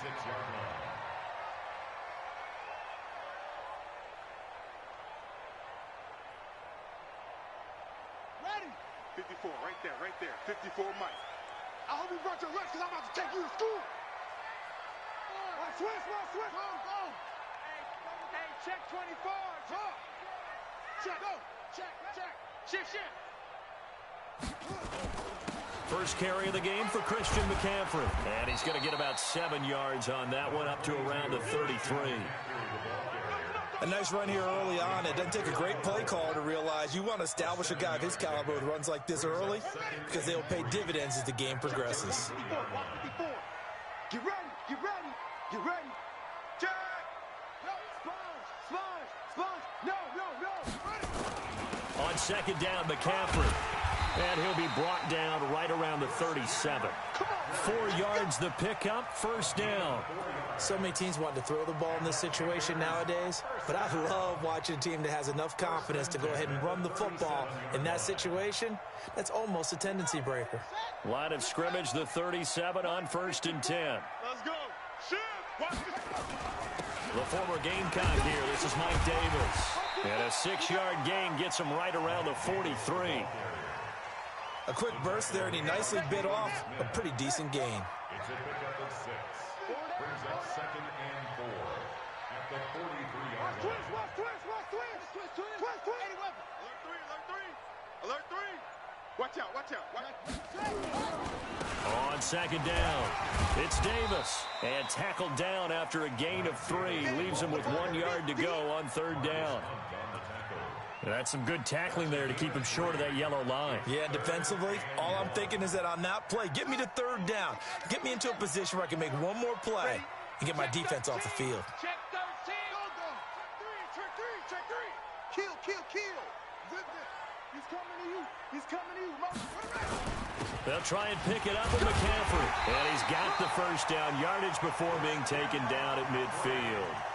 36-yard line. Ready? 54, right there. 54, Mike. I hope you brought your rest because I'm about to take you to school. Switch. Go. Hey, check 24. Check. Go. Check. Shift. First carry of the game for Christian McCaffrey. And he's going to get about 7 yards on that one, up to around the 33. A nice run here early on. It doesn't take a great play caller to realize you want to establish a guy of his caliber with runs like this early because they'll pay dividends as the game progresses. Get ready. Check. Sponge. No. On second down, McCaffrey. And he'll be brought down right around the 37. 4 yards the pickup, first down. So many teams want to throw the ball in this situation nowadays, but I love watching a team that has enough confidence to go ahead and run the football. In that situation, that's almost a tendency breaker. Line of scrimmage, the 37 on 1st and 10. Let's go. Shift. The former Gamecock here. This is Mike Davis. And a 6-yard gain gets him right around the 43. A quick burst there, and he nicely bit off a pretty decent gain. It's a pickup of 6. Brings up 2nd and 4 at the 43-yard line. Twist. Alert 3. Watch out. On second down, it's Davis. And tackled down after a gain of 3. Leaves him with 1 yard to go on 3rd down. That's some good tackling there to keep him short of that yellow line. Yeah, defensively, all I'm thinking is that on that play, get me to 3rd down. Get me into a position where I can make one more play and get my defense off the field. Check 13. Check 3. Kill. He's coming to you. They'll try and pick it up with McCaffrey. And he's got the first down, yardage before being taken down at midfield.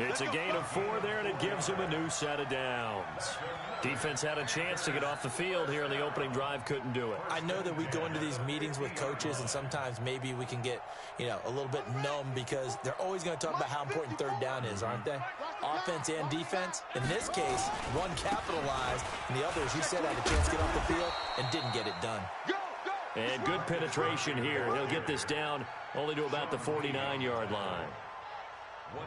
It's a gain of 4 there, and it gives him a new set of downs. Defense had a chance to get off the field here in the opening drive, couldn't do it. I know that we go into these meetings with coaches, and sometimes maybe we can get, a little bit numb because they're always going to talk about how important 3rd down is, aren't they? Offense and defense. In this case, one capitalized, and the other, as you said, had a chance to get off the field and didn't get it done. And good penetration here. He'll get this down only to about the 49-yard line.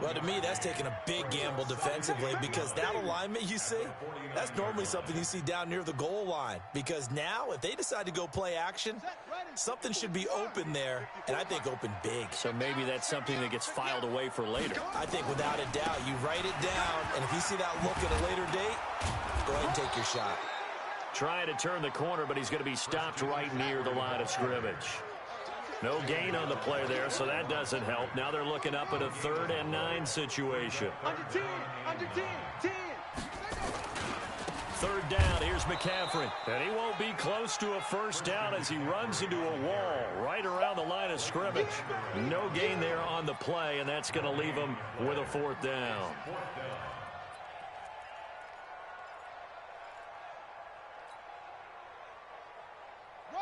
Well, to me, that's taking a big gamble defensively because that alignment you see, that's normally something you see down near the goal line. Because now, if they decide to go play action, something should be open there, and I think open big. So maybe that's something that gets filed away for later. I think without a doubt, you write it down, and if you see that look at a later date, go ahead and take your shot. Trying to turn the corner, but he's going to be stopped right near the line of scrimmage. No gain on the play there, so that doesn't help. Now they're looking up at a 3rd and 9 situation. Under 10. 3rd down, here's McCaffrey. And he won't be close to a first down as he runs into a wall right around the line of scrimmage. No gain there on the play, and that's going to leave him with a 4th down.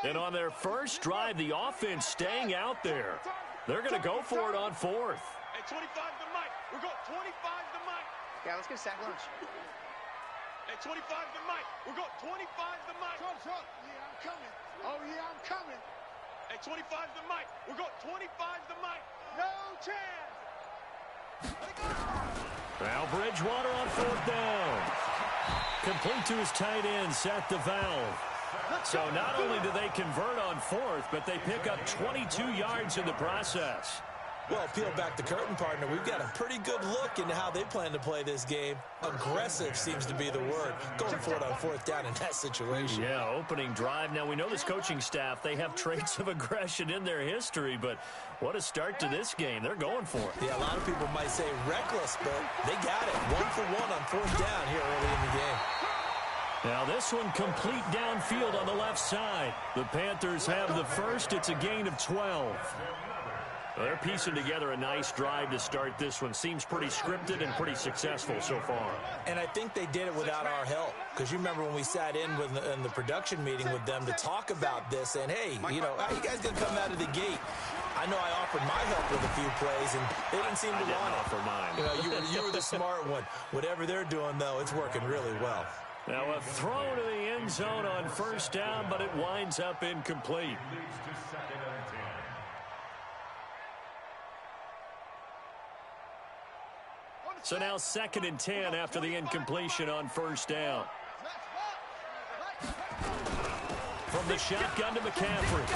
And on their first drive, the offense staying out there. They're going to go for it on 4th. Hey, 25 to Mike. We're going 25 to Mike. Yeah, let's get a sack lunch. Hey, 25 to Mike. We're going 25 to Mike. Truck. Yeah, I'm coming. Oh, yeah, I'm coming. Hey, 25 to Mike. We're going 25 to Mike. No chance. Now Bridgewater on 4th down. Complete to his tight end, Seth DeValve. So not only do they convert on 4th, but they pick up 22 yards in the process. Well, peel back the curtain, partner. We've got a pretty good look into how they plan to play this game. Aggressive seems to be the word. Going for it on 4th down in that situation. Yeah, opening drive. Now, we know this coaching staff, they have traits of aggression in their history, but what a start to this game. They're going for it. Yeah, a lot of people might say reckless, but they got it. 1 for 1 on 4th down here early in the game. Now this one complete downfield on the left side. The Panthers have the first. It's a gain of 12. Well, they're piecing together a nice drive to start this one. Seems pretty scripted and pretty successful so far. And I think they did it without our help. Because you remember when we sat in the production meeting with them to talk about this, and hey, you know, how you guys going to come out of the gate? I know I offered my help with a few plays, and they didn't seem to want it. Offer mine. You know, you were the smart one. Whatever they're doing, though, it's working really well. Now a throw to the end zone on first down, but it winds up incomplete. So now 2nd and 10 after the incompletion on first down. From the shotgun to McCaffrey.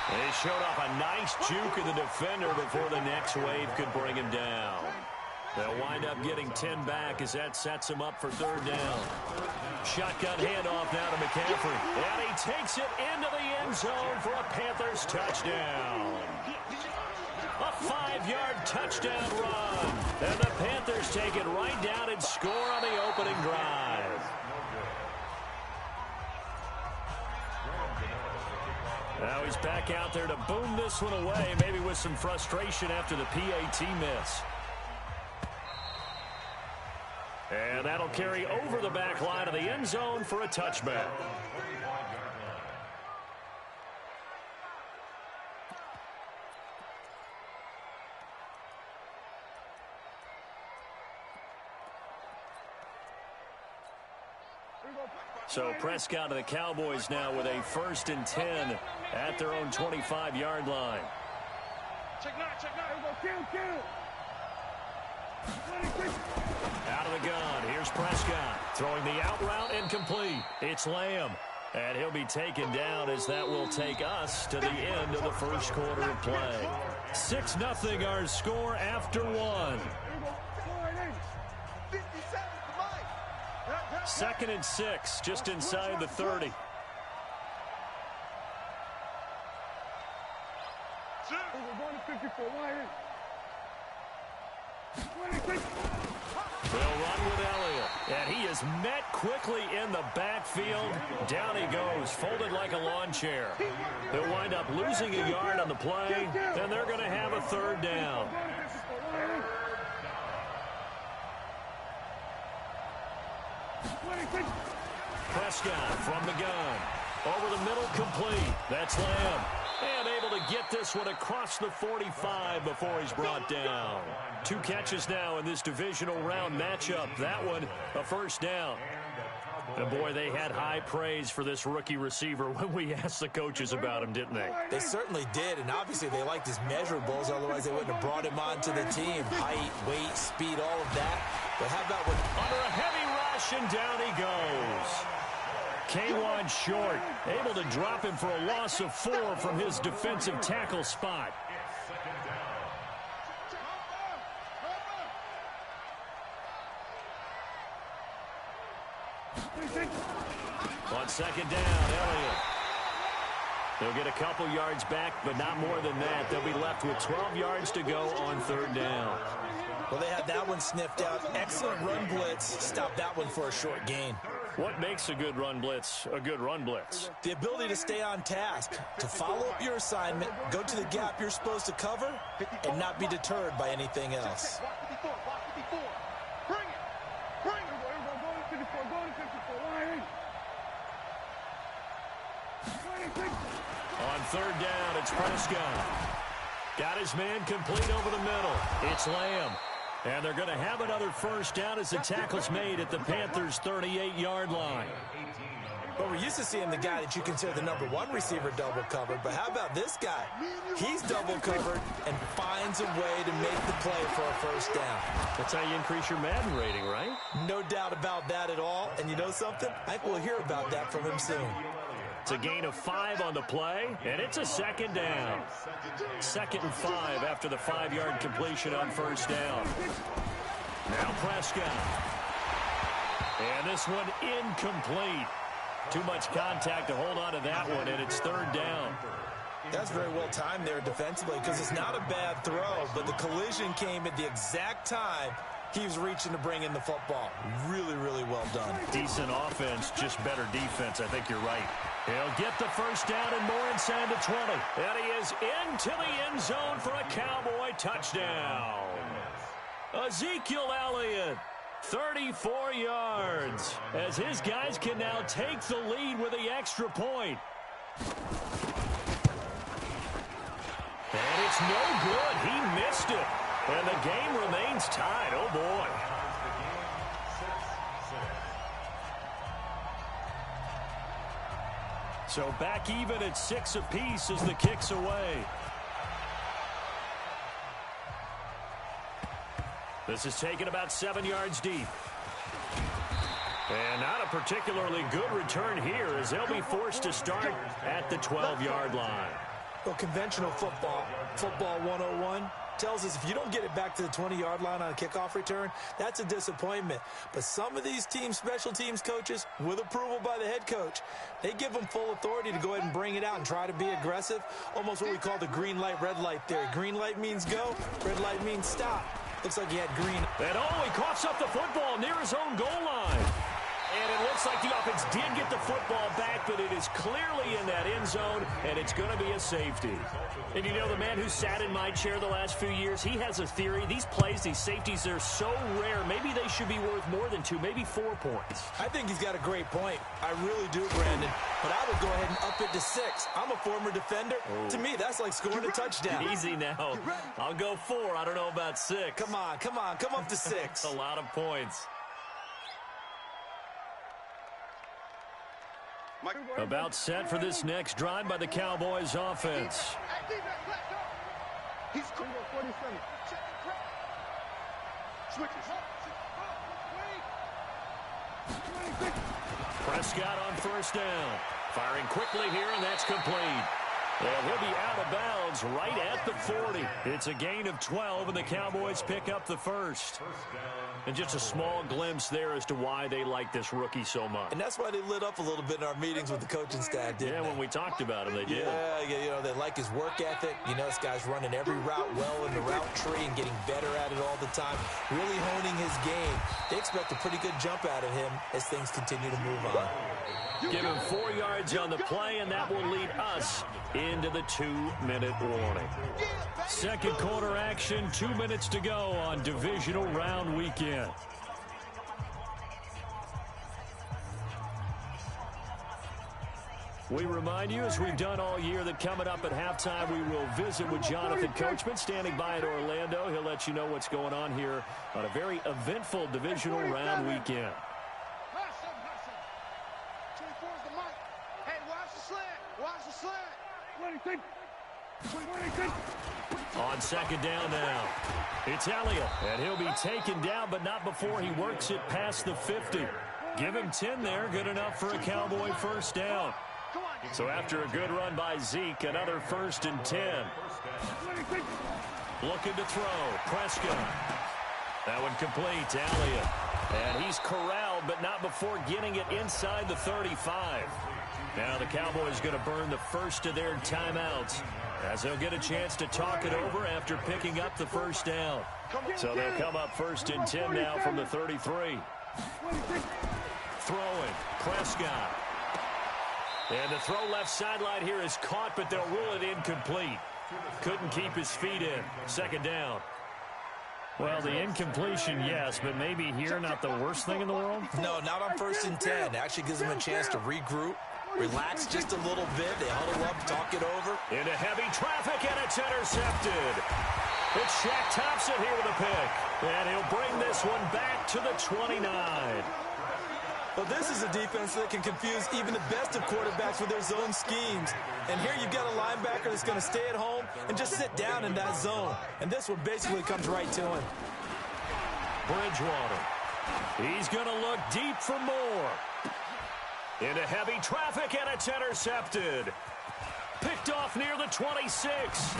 They showed off a nice juke of the defender before the next wave could bring him down. They'll wind up getting 10 back as that sets them up for 3rd down. Shotgun handoff now to McCaffrey. And he takes it into the end zone for a Panthers touchdown. A 5-yard touchdown run. And the Panthers take it right down and score on the opening drive. Now he's back out there to boom this one away, maybe with some frustration after the PAT miss. And that'll carry over the back line of the end zone for a touchback. So Prescott and the Cowboys now with a 1st and 10 at their own 25-yard line. Check 9, check 9. Out of the gun, here's Prescott. Throwing the out route incomplete. It's Lamb. And he'll be taken down as that will take us to the end of the first quarter of play. 6-0 our score after 1. 2nd and 6, just inside the 30. They'll run with Elliott, and he is met quickly in the backfield. Down he goes, folded like a lawn chair. They'll wind up losing a yard on the play, and they're going to have a 3rd down. Prescott from the gun. Over the middle, complete. That's Lamb. And able to get this one across the 45 before he's brought down. 2 catches now in this divisional round matchup. That one, a 1st down. And boy, they had high praise for this rookie receiver when we asked the coaches about him, didn't they? They certainly did, and obviously they liked his measurables, otherwise they wouldn't have brought him onto the team. Height, weight, speed, all of that. But how about with under a heavy rush, and down he goes. K1 short, able to drop him for a loss of 4 from his defensive tackle spot. On 2nd down, Elliott. They'll get a couple yards back, but not more than that. They'll be left with 12 yards to go on 3rd down. Well, they had that one sniffed out. Excellent run blitz. Stop that one for a short gain. What makes a good run blitz a good run blitz? The ability to stay on task, to follow up your assignment, go to the gap you're supposed to cover, and not be deterred by anything else. On 3rd down, it's Prescott. Got his man complete over the middle. It's Lamb. And they're going to have another 1st down as the tackle's made at the Panthers' 38-yard line. But we're used to seeing the guy that you consider the #1 receiver double covered. But how about this guy? He's double covered and finds a way to make the play for a 1st down. That's how you increase your Madden rating, right? No doubt about that at all. And you know something? I think we'll hear about that from him soon. It's a gain of 5 on the play, and it's a 2nd down. 2nd and 5 after the 5-yard completion on 1st down. Now Prescott. And this one incomplete. Too much contact to hold on to that one, and it's 3rd down. That's very well timed there defensively because it's not a bad throw, but the collision came at the exact time he was reaching to bring in the football. Really, really well done. Decent offense, just better defense. I think you're right. He'll get the first down and more inside the 20. And he is into the end zone for a Cowboy touchdown. Ezekiel Elliott, 34 yards, as his guys can now take the lead with the extra point. And it's no good. He missed it. And the game remains tied. Oh, boy. So back even at 6 apiece as the kick's away. This is taken about 7 yards deep. And not a particularly good return here as they'll be forced to start at the 12-yard line. Well, conventional football 101, tells us if you don't get it back to the 20-yard line on a kickoff return, that's a disappointment. But some of these teams, special teams coaches, with approval by the head coach, they give them full authority to go ahead and bring it out and try to be aggressive, almost what we call the green light, red light theory. Green light means go, red light means stop. Looks like he had green. And he coughs up the football near his own goal line. And it looks like the offense did get the football back, but it is clearly in that end zone, and it's going to be a safety. And you know, the man who sat in my chair the last few years, he has a theory. These plays, these safeties, they're so rare. Maybe they should be worth more than 2, maybe 4 points. I think he's got a great point. I really do, Brandon. But I would go ahead and up it to 6. I'm a former defender. Oh. To me, that's like scoring a touchdown. Easy now. I'll go 4. I don't know about 6. Come on. Come up to 6. A lot of points. About set for this next drive by the Cowboys offense. He's cool. 47. Prescott on first down. Firing quickly here, and that's complete. And he'll be out of bounds right at the 40. It's a gain of 12, and the Cowboys pick up the first. And just a small glimpse there as to why they like this rookie so much. And that's why they lit up a little bit in our meetings with the coaching staff, didn't they? When we talked about him, they did. Yeah, you know, they like his work ethic. You know, this guy's running every route well in the route tree and getting better at it all the time, really honing his game. They expect a pretty good jump out of him as things continue to move on. Give him 4 yards on the play, and that will lead us into the 2-minute warning. Second quarter action, 2 minutes to go on divisional round weekend. We remind you, as we've done all year, that coming up at halftime, we will visit with Jonathan Coachman, standing by in Orlando. He'll let you know what's going on here on a very eventful divisional round weekend. On second down now, it's Elliott, and he'll be taken down, but not before he works it past the 50. Give him 10 there, good enough for a Cowboy first down. So after a good run by Zeke, another 1st and 10. Looking to throw, Prescott. That one complete to Elliott. And he's corralled, but not before getting it inside the 35. Now the Cowboys going to burn the first of their timeouts, as they'll get a chance to talk it over after picking up the first down. So they'll come up 1st and 10 now from the 33. Throwing, Prescott. And the throw left sideline here is caught, but they'll rule it incomplete. Couldn't keep his feet in. Second down. Well, the incompletion, yes, but maybe here not the worst thing in the world? No, not on 1st and 10. It actually gives them a chance to regroup, relax just a little bit. They huddle up, talk it over. Into heavy traffic, and it's intercepted. It's Shaq Thompson here with a pick. And he'll bring this one back to the 29. Well, this is a defense that can confuse even the best of quarterbacks with their zone schemes. And here you've got a linebacker that's going to stay at home and just sit down in that zone. And this one basically comes right to him. Bridgewater. He's going to look deep for more. Into heavy traffic, and it's intercepted. Picked off near the 26.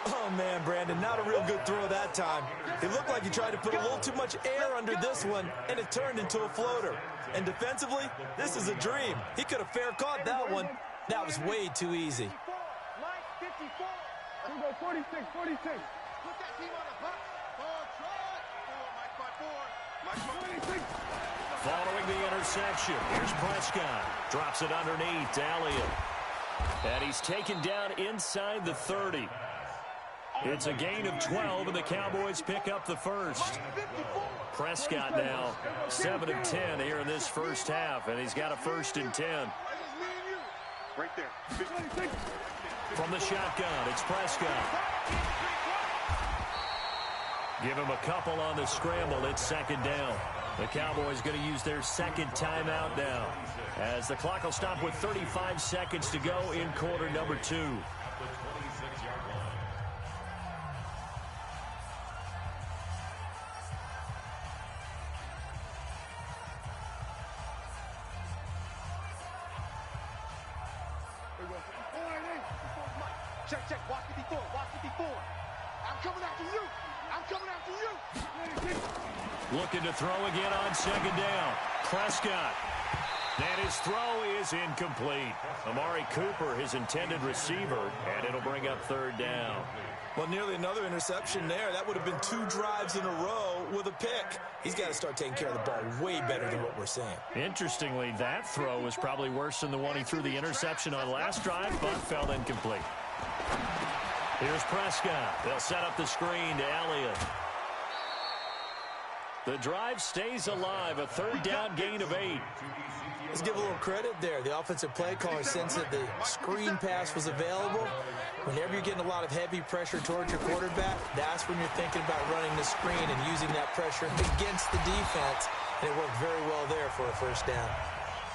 Oh, man, Brandon, not a real good throw that time. It looked like he tried to put a little too much air under this one, and it turned into a floater. And defensively, this is a dream. He could have fair caught that one. That was way too easy. Mike 54. 46, 46. Put that team on the box. Ball try. Mike by 4. Mike by 46. following the interception. Here's Prescott. Drops it underneath to Elliott. And he's taken down inside the 30. It's a gain of 12, and the Cowboys pick up the first. Prescott now 7 of 10 here in this first half, and he's got a 1st and 10. Right there. From the shotgun, it's Prescott. Give him a couple on the scramble. It's 2nd down. The Cowboys going to use their 2nd timeout now, as the clock will stop with 35 seconds to go in quarter number 2. Check, watch it before. I'm coming after you. Looking to throw again on 2nd down. Prescott. And his throw is incomplete. Amari Cooper, his intended receiver, and it'll bring up 3rd down. Well, nearly another interception there. That would have been 2 drives in a row with a pick. He's got to start taking care of the ball way better than what we're seeing. Interestingly, that throw was probably worse than the one he threw the interception on last drive, but fell incomplete. Here's Prescott. They'll set up the screen to Elliott. The drive stays alive, a 3rd down gain of 8. Let's give a little credit there. The offensive play caller sensed that the screen pass was available. Whenever you're getting a lot of heavy pressure towards your quarterback, that's when you're thinking about running the screen and using that pressure against the defense. And it worked very well there for a 1st down.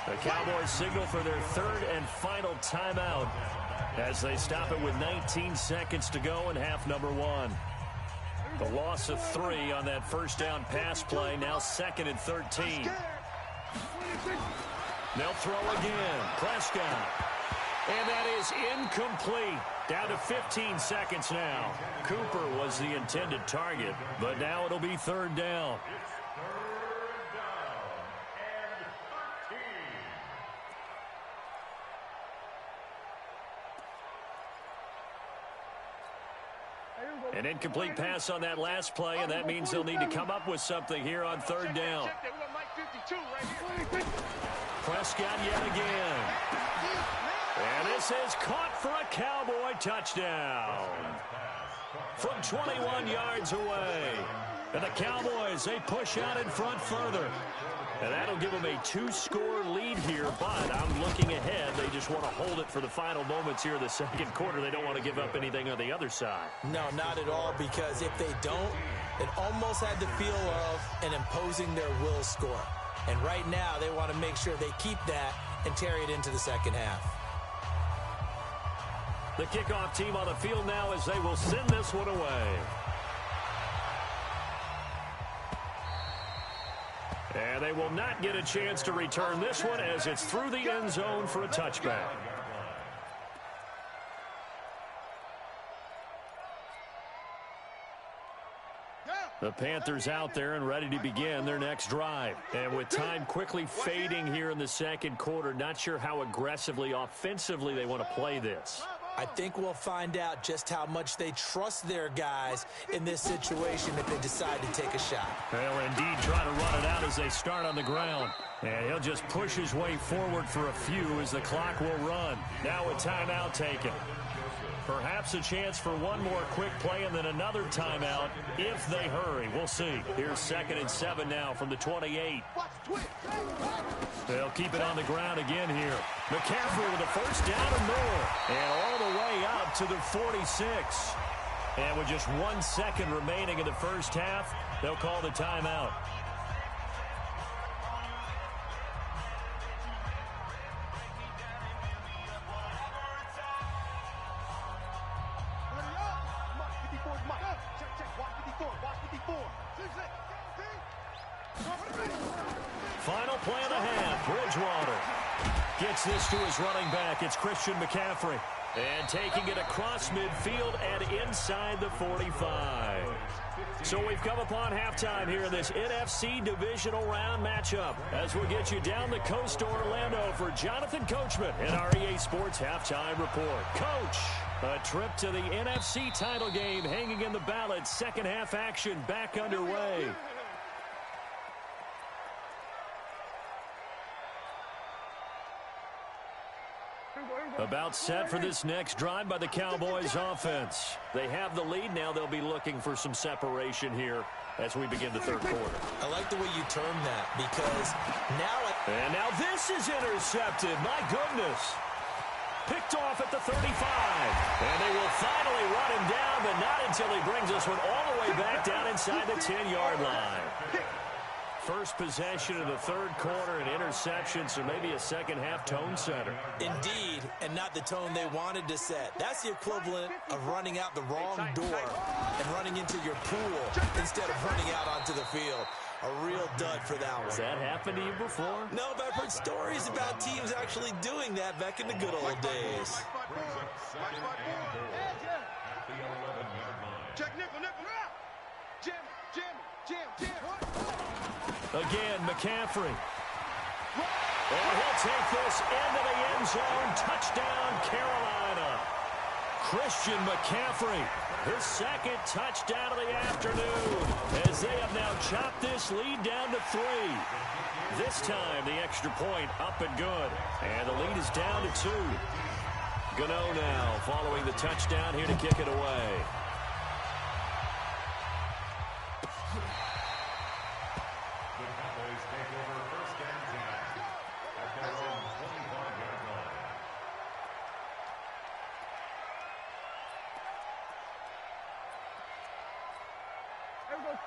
The Cowboys signal for their 3rd and final timeout as they stop it with 19 seconds to go in half number 1. The loss of 3 on that 1st down pass play, now 2nd and 13. They'll throw again. Prescott. And that is incomplete. Down to 15 seconds now. Cooper was the intended target, but now it'll be 3rd down. An incomplete pass on that last play, and that means they'll need to come up with something here on 3rd down. Prescott yet again. And this is caught for a Cowboy touchdown. From 21 yards away. And the Cowboys, they push out in front further. And that'll give them a 2-score lead here, but I'm looking ahead. They just want to hold it for the final moments here in the 2nd quarter. They don't want to give up anything on the other side. No, not at all, because if they don't, it almost had the feel of an imposing their will score. And right now, they want to make sure they keep that and carry it into the 2nd half. The kickoff team on the field now as they will send this one away. And they will not get a chance to return this one as it's through the end zone for a touchback. The Panthers out there and ready to begin their next drive. And with time quickly fading here in the 2nd quarter, not sure how aggressively, offensively they want to play this. I think we'll find out just how much they trust their guys in this situation if they decide to take a shot. They'll indeed try to run it out as they start on the ground. And he'll just push his way forward for a few as the clock will run. Now a timeout taken. Perhaps a chance for one more quick play and then another timeout if they hurry. We'll see. Here's 2nd and 7 now from the 28. They'll keep it on the ground again here. McCaffrey with a 1st down and more. And all the way out to the 46. And with just 1 second remaining in the 1st half, they'll call the timeout. Final play of the half. Bridgewater gets this to his running back. It's Christian McCaffrey. And taking it across midfield and inside the 45. So we've come upon halftime here in this NFC divisional round matchup as we'll get you down the coast to Orlando for Jonathan Coachman in our EA Sports Halftime Report. Coach, a trip to the NFC title game hanging in the balance. 2nd half action back underway. About set for this next drive by the Cowboys offense. They have the lead. Now they'll be looking for some separation here as we begin the third quarter. I like the way you term that because now... And now this is intercepted. My goodness. Picked off at the 35. And they will finally run him down, but not until he brings this one all the way back down inside the 10-yard line. First possession of the third quarter, an interception, so maybe a second-half tone setter. Indeed, and not the tone they wanted to set. That's the equivalent of running out the wrong door and running into your pool instead of running out onto the field. A real dud for that one. Has that happened to you before? No, but I've heard stories about teams actually doing that back in the good old days. Check nickel, nickel. Jam. Again, McCaffrey. And he'll take this into the end zone. Touchdown, Carolina. Christian McCaffrey, his second touchdown of the afternoon, as they have now chopped this lead down to 3. This time, the extra point up and good. And the lead is down to 2. Gano now following the touchdown here to kick it away.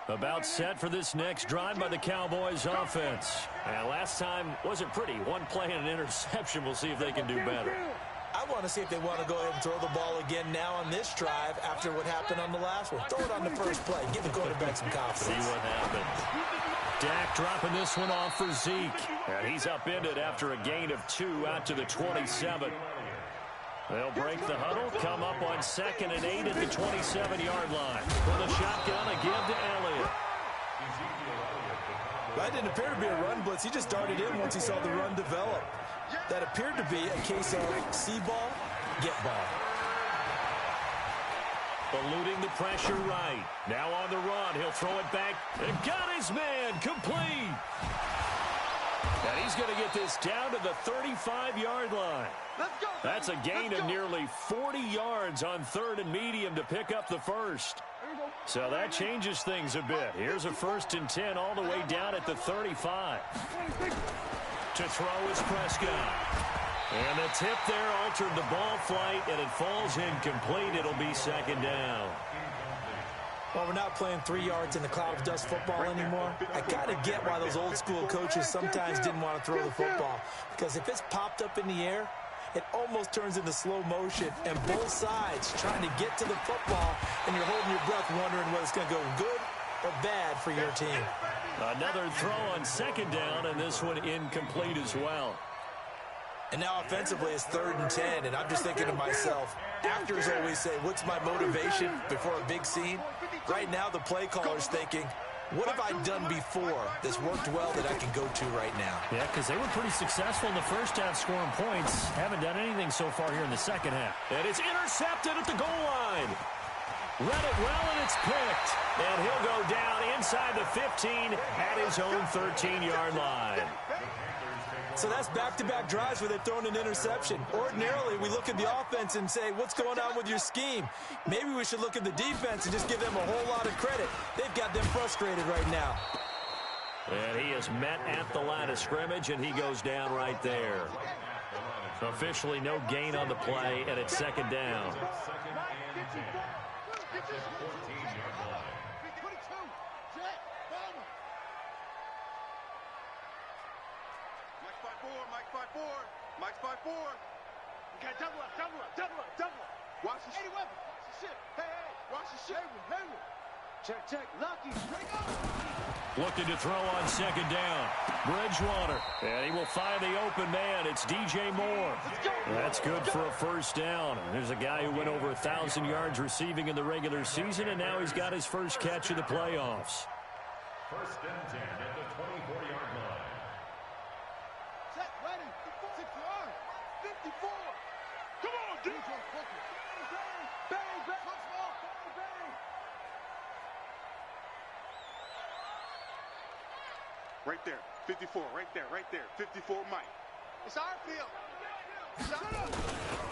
About set for this next drive by the Cowboys offense. And last time wasn't pretty. One play and an interception. We'll see if they can do better. I want to see if they want to go ahead and throw the ball again now on this drive after what happened on the last one. Throw it on the first play. Give the quarterback some confidence. See what happens. Dak dropping this one off for Zeke. And he's upended after a gain of 2 out to the 27. They'll break the huddle, come up on 2nd and 8 at the 27-yard line. With a shotgun, a give to Elliott. That didn't appear to be a run blitz. He just darted in once he saw the run develop. That appeared to be a case of see ball, get ball. Eluding the pressure right. Now on the run. He'll throw it back. And got his man. Complete. And he's going to get this down to the 35-yard line. That's a gain of nearly 40 yards on 3rd and medium to pick up the first. So that changes things a bit. Here's a 1st and 10 all the way down at the 35. To throw is Prescott. And the tip there altered the ball flight, and it falls incomplete. It'll be 2nd down. Well, we're not playing 3 yards in the cloud of dust football anymore. I got to get why those old school coaches sometimes didn't want to throw the football. Because if it's popped up in the air, it almost turns into slow motion, and both sides trying to get to the football, and you're holding your breath wondering whether it's going to go good or bad for your team. Another throw on 2nd down, and this one incomplete as well. And now offensively it's 3rd and 10, and I'm just thinking to myself, actors always say, what's my motivation before a big scene? Right now the play caller's thinking, what have I done before that's worked well that I can go to right now? Yeah, because they were pretty successful in the first half scoring points. Haven't done anything so far here in the second half. And it's intercepted at the goal line. Read it well, and it's picked. And he'll go down inside the 15 at his own 13-yard line. So that's back-to-back drives where they've thrown an interception. Ordinarily, we look at the offense and say, what's going on with your scheme? Maybe we should look at the defense and just give them a whole lot of credit. They've got them frustrated right now. And he is met at the line of scrimmage, and he goes down right there. Officially no gain on the play, and it's 2nd down. Mike's 5-4. We got double up. Watch the shit. Watch the shit. Hey, watch the shit. Hayward. Check. Lucky. Looking to throw on 2nd down. Bridgewater. And he will find the open man. It's DJ Moore. That's good for a 1st down. There's a guy who went over 1,000 yards receiving in the regular season, and now he's got his first catch of the playoffs. 1st and 10 at the 24-yard line. Set, ready. 54. Come on, dude. Bang. Right there. 54. Right there. 54, Mike. It's our field. Shut up.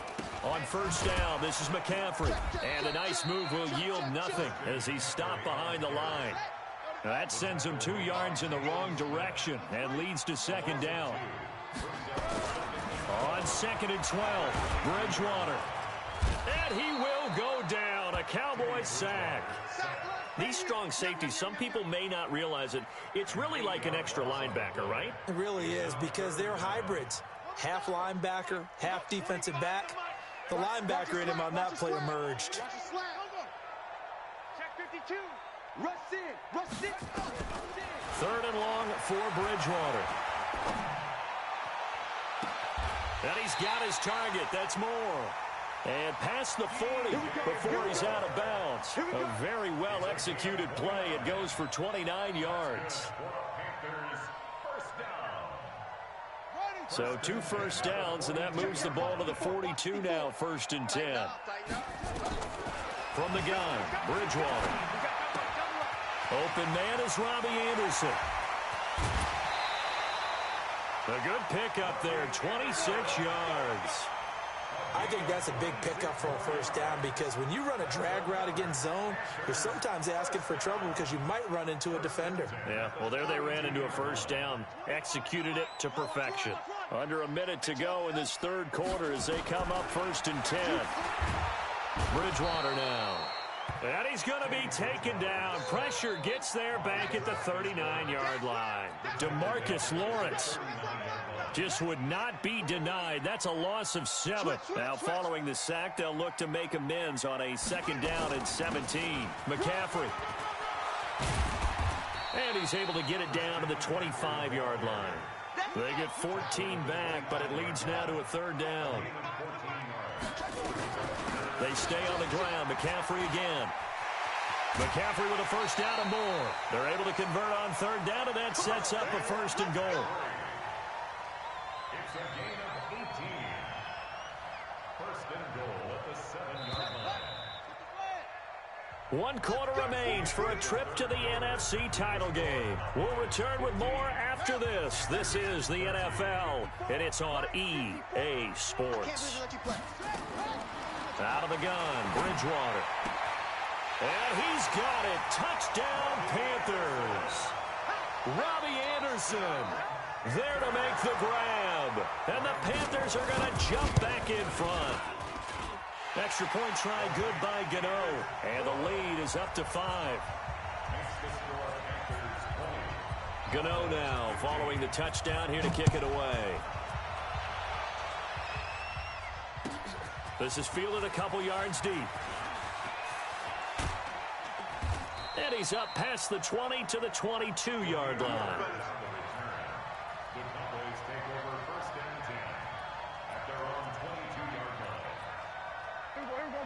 On first down, this is McCaffrey. And a nice move will yield nothing as he's stopped behind the line. That sends him 2 yards in the wrong direction and leads to second down. On 2nd and 12, Bridgewater. And he will go down. A Cowboys sack. These strong safeties, some people may not realize it. It's really like an extra linebacker, right? It really is, because they're hybrids. Half linebacker, half defensive back. The linebacker in him on that play emerged. Check 52. Rush in. Rush in. 3rd and long for Bridgewater. And he's got his target. That's Moore. And past the 40 before he's out of bounds. A very well-executed play. It goes for 29 yards. So 2 first downs, and that moves the ball to the 42 now, 1st and 10. From the gun, Bridgewater. Open man is Robbie Anderson. A good pickup there, 26 yards. I think that's a big pickup for a first down, because when you run a drag route against zone, you're sometimes asking for trouble because you might run into a defender. Yeah, well, there they ran into a first down, executed it to perfection. Under a minute to go in this 3rd quarter as they come up 1st and 10. Bridgewater now. And he's going to be taken down. Pressure gets there back at the 39-yard line. DeMarcus Lawrence just would not be denied. That's a loss of 7. Now, following the sack, they'll look to make amends on a 2nd down and 17. McCaffrey. And he's able to get it down to the 25-yard line. They get 14 back, but it leads now to a 3rd down. They stay on the ground. McCaffrey again. McCaffrey with a first down and more. They're able to convert on 3rd down, and that sets up a 1st and goal. It's a gain of 18. 1st and goal at the 7-yard line. 1 quarter remains for a trip to the NFC title game. We'll return with more after this. This is the NFL, and it's on EA Sports. Out of the gun, Bridgewater. And he's got it. Touchdown, Panthers. Robbie Anderson there to make the grab. And the Panthers are going to jump back in front. Extra point try good by Gano. And the lead is up to 5. Gano now following the touchdown here to kick it away. This is fielded a couple yards deep. And he's up past the 20 to the 22-yard line. The Cowboys take over 1st and 10 at their own 22-yard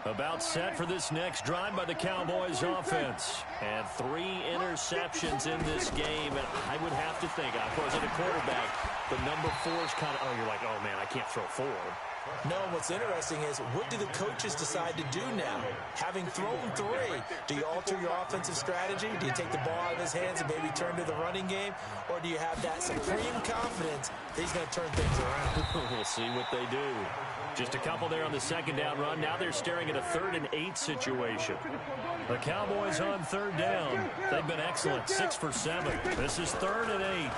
line. About set for this next drive by the Cowboys offense. And 3 interceptions in this game. And I would have to think, of course, at a quarterback, the number 4 is kind of, oh, you're like, oh, man, I can't throw 4. No, what's interesting is, what do the coaches decide to do now? Having thrown 3, do you alter your offensive strategy? Do you take the ball out of his hands and maybe turn to the running game? Or do you have that supreme confidence that he's going to turn things around? We'll see what they do. Just a couple there on the 2nd down run. Now they're staring at a 3rd and 8 situation. The Cowboys on 3rd down. They've been excellent, 6 for 7. This is 3rd and 8.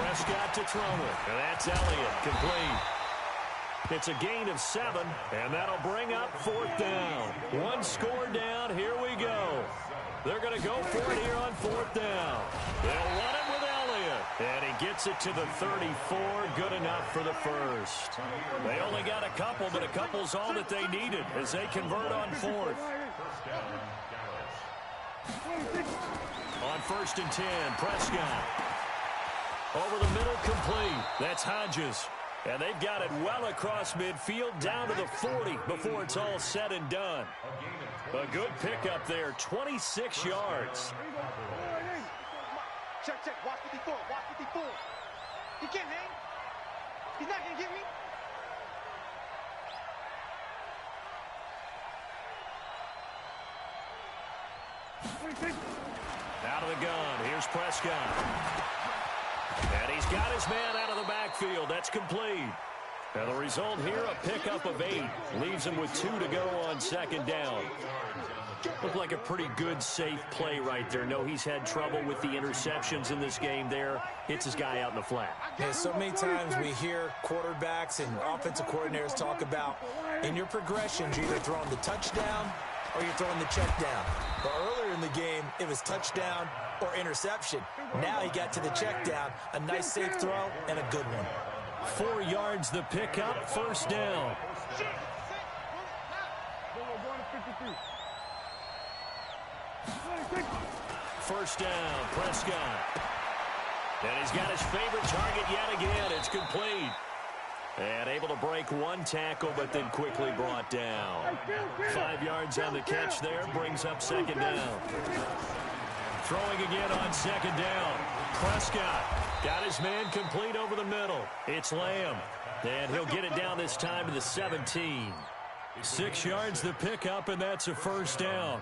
Prescott to throw it. And that's Elliott, complete. It's a gain of 7, and that'll bring up 4th down. 1 score down. Here we go. They're going to go for it here on 4th down. They'll run it with Elliott. And he gets it to the 34. Good enough for the 1st. They only got a couple, but a couple's all that they needed as they convert on 4th. On 1st and 10, Prescott. Over the middle, complete. That's Hodges. And they've got it well across midfield, down to the 40 before it's all said and done. A good pickup there, 26 yards. Check. Watch 54. Watch 54. He can't hang. He's not going to get me. Out of the gun, here's Prescott. And he's got his man out of the backfield. That's complete. And the result here, a pickup of 8. Leaves him with 2 to go on second down. Looked like a pretty good, safe play right there. No, he's had trouble with the interceptions in this game there. Hits his guy out in the flat. Yeah, so many times we hear quarterbacks and offensive coordinators talk about in your progressions, you're either throwing the touchdown or you're throwing the check down. But earlier in the game, it was touchdown or interception. Now he got to the check down, a nice safe throw, and a good one. 4 yards the pickup, first down. First down, Prescott. And he's got his favorite target yet again. It's complete. And able to break 1 tackle, but then quickly brought down. 5 yards on the catch there, brings up second down. Throwing again on second down. Prescott got his man complete over the middle. It's Lamb. And he'll get it down this time to the 17. 6 yards the pickup, and that's a first down.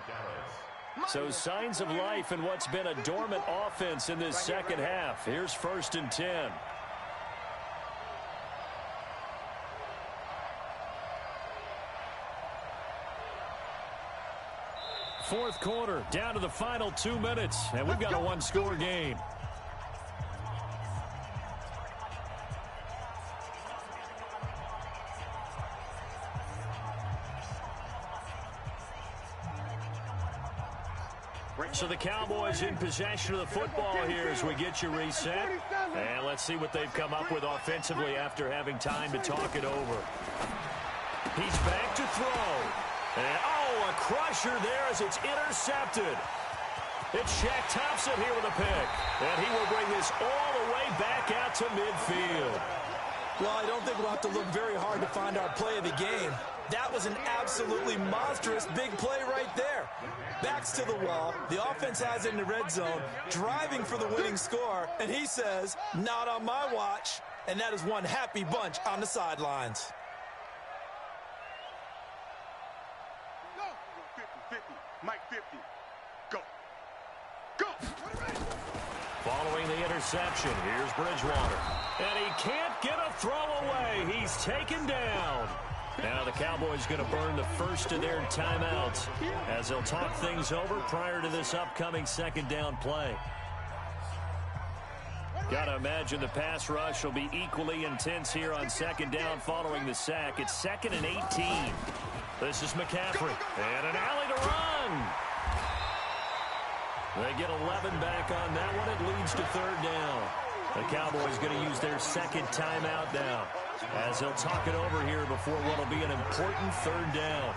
So signs of life in what's been a dormant offense in this second half. Here's 1st and 10. Fourth quarter, down to the final 2 minutes, and we've got a 1-score game. So the Cowboys in possession of the football here as we get you reset. And let's see what they've come up with offensively after having time to talk it over. He's back to throw. And, a crusher there as it's intercepted. It's Shaq Thompson here with a pick. And he will bring this all the way back out to midfield. Well, I don't think we'll have to look very hard to find our play of the game. That was an absolutely monstrous big play right there. Backs to the wall. The offense has it in the red zone, driving for the winning score. And he says, not on my watch. And that is one happy bunch on the sidelines. Mike 50. Go. Go. Following the interception, here's Bridgewater. And he can't get a throw away. He's taken down. Now the Cowboys going to burn the first of their timeouts as they'll talk things over prior to this upcoming second down play. Got to imagine the pass rush will be equally intense here on second down following the sack. It's 2nd and 18. This is McCaffrey. And an alley to run. They get 11 back on that one. It leads to third down. The Cowboys going to use their second timeout now as they'll talk it over here before what will be an important third down.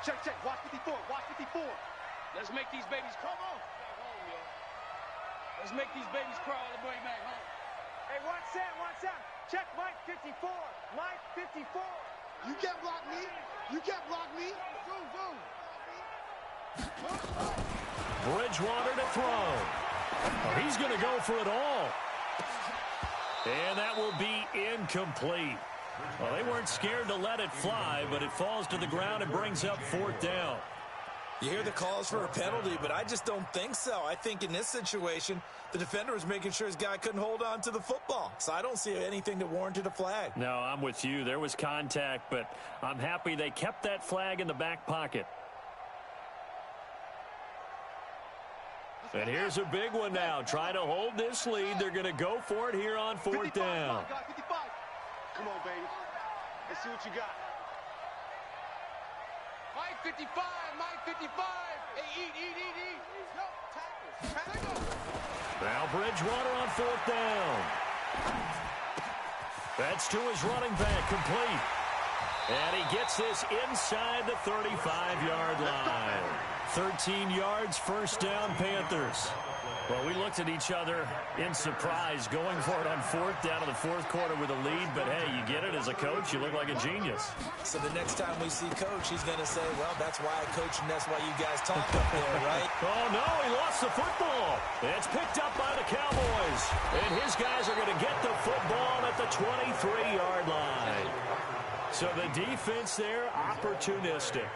Check, check. Watch 54. Watch 54. Let's make these babies crawl. Let's make these babies crawl all the way back home. Hey, watch Sam. Watch Sam. Check Mike 54. Mike 54. You can't block me. You can't block me. Boom, boom. Bridgewater to throw. Oh, he's going to go for it all. And that will be incomplete. Well, they weren't scared to let it fly, but it falls to the ground and brings up fourth down. You hear the calls for a penalty, but I just don't think so. I think in this situation, the defender was making sure his guy couldn't hold on to the football. So I don't see anything that warranted a flag. No, I'm with you. There was contact, but I'm happy they kept that flag in the back pocket. And here's a big one now. Trying to hold this lead. They're going to go for it here on fourth down. Come on, baby. Let's see what you got. Mike 55, Mike 55. Hey, eat. Yo, tackles. Now Bridgewater on fourth down. That's to his running back, complete. And he gets this inside the 35-yard line. 13 yards, first down, Panthers. Well, we looked at each other in surprise, going for it on fourth down in the fourth quarter with a lead. But, hey, you get it as a coach. You look like a genius. So the next time we see Coach, he's going to say, well, that's why I coach, and that's why you guys talk up there, right? Oh, no, he lost the football. It's picked up by the Cowboys. And his guys are going to get the football at the 23-yard line. So the defense there, opportunistic.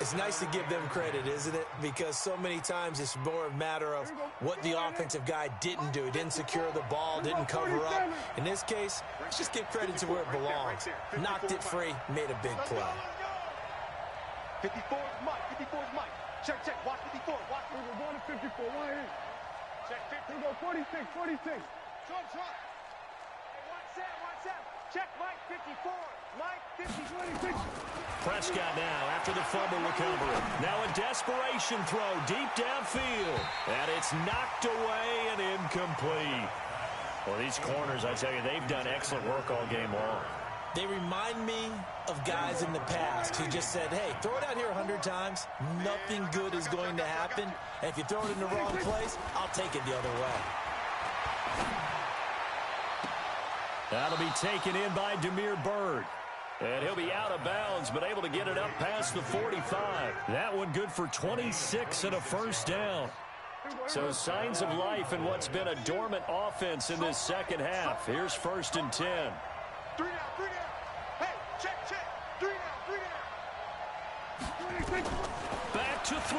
It's nice to give them credit, isn't it? Because so many times it's more a matter of what the offensive guy didn't do. He didn't secure the ball, didn't cover up. In this case, let's just give credit to where it belongs. Knocked it free, made a big play. 54 is Mike. 54 is Mike. Check. Watch 54. Watch. We're going to 54. One here. Check 50. We go 46. 46. Trump. Hey, watch that. Check Mike 54. Mike 50. 26. Prescott now after the fumble recovery. Now a desperation throw deep downfield. And it's knocked away and incomplete. Well, these corners, I tell you, they've done excellent work all game long. They remind me of guys in the past who just said, hey, throw it out here 100 times. Nothing good is going to happen. And if you throw it in the wrong place, I'll take it the other way. That'll be taken in by Damiere Byrd. And he'll be out of bounds, but able to get it up past the 45. That one good for 26 and a first down. So signs of life in what's been a dormant offense in this second half. Here's 1st and 10. 3 down. Hey, check. 3 down. Back to throw.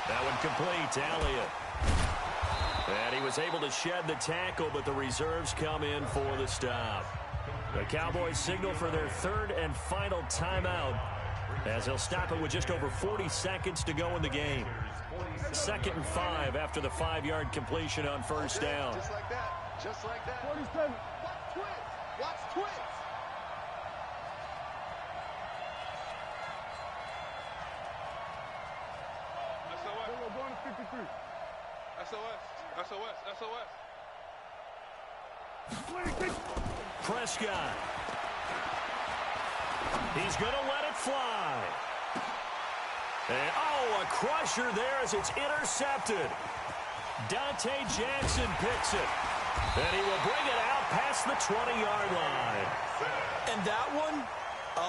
That one complete to Elliott. And he was able to shed the tackle, but the reserves come in for the stop. The Cowboys signal for their 3rd and final timeout as they'll stop it with just over 40 seconds to go in the game. 2nd and 5 after the 5-yard completion on 1st down. Just like that. 47. Watch twins. We're going to 53. SOS. 26. Prescott. He's going to let it fly. And, a crusher there as it's intercepted. Dante Jackson picks it. And he will bring it out past the 20-yard line. And that one,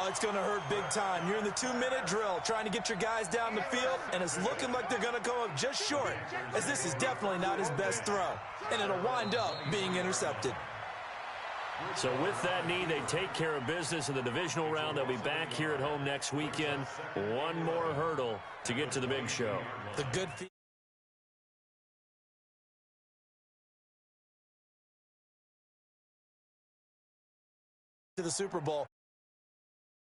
it's going to hurt big time. You're in the 2-minute drill trying to get your guys down the field, and it's looking like they're going to come up just short, as this is definitely not his best throw. And it'll wind up being intercepted. So with that need, they take care of business in the divisional round. They'll be back here at home next weekend. One more hurdle to get to the big show. The good to the Super Bowl.